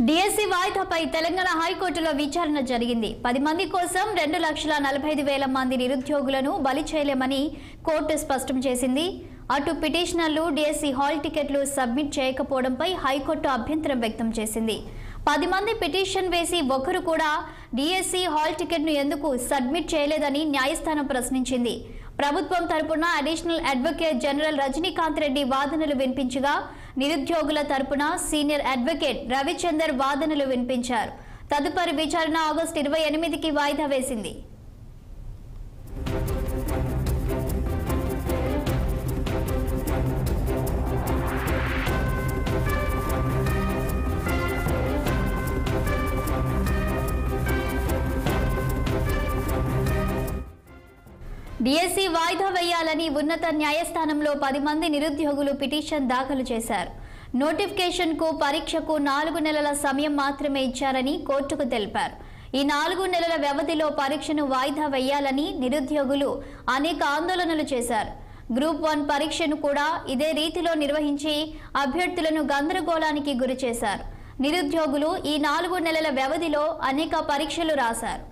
DSC వాయిదాపై Telangana హైకోర్టులో విచారణ జరిగింది. 10 మంది కోసం 2,45,000 మంది నిరుద్యోగులను బలి చేయలేమని కోర్టు స్పష్టం చేసింది. అటు పిటిషనర్లు డిఎస్సి హాల్ టికెట్లు సబ్మిట్ చేయకపోవడంపై హైకోర్టు అభ్యంతరం వ్యక్తం చేసింది. 10 మంది పిటిషన్ వేసి ఒకరు కూడా డిఎస్సి హాల్ టికెట్ను ఎందుకు సబ్మిట్ చేయలేదని న్యాయస్థానం ప్రశ్నించింది. ప్రభుత్వం తరపున additional advocate general Rajinikanth Reddy వాదనలు వినిపించగా, నిరుద్యోగుల తరపున సీనియర్ అడ్వకేట్ రవిచందర్ వాదనలు వినిపించారు. తదుపరి విచారణ ఆగస్టు 28కి వాయిదా వేసింది. డిఎస్సి వాయిదా వేయాలని ఉన్నత న్యాయస్థానంలో 10 మంది నిరుద్యోగులు పిటిషన్ దాఖలు చేశారు. నోటిఫికేషన్కు పరీక్షకు 4 నెలల సమయం మాత్రమే ఇచ్చారని కోర్టుకు తెలిపారు. ఈ 4 నెలల వ్యవధిలో పరీక్షను వాయిదా వేయాలని నిరుద్యోగులు అనేక ఆందోళనలు చేశారు. గ్రూప్ 1 పరీక్షను కూడా ఇదే రీతిలో నిర్వహించి అభ్యర్థులను గందరగోళానికి గురి చేశారు. నిరుద్యోగులు ఈ 4 నెలల వ్యవధిలో అనేక పరీక్షలు రాశారు.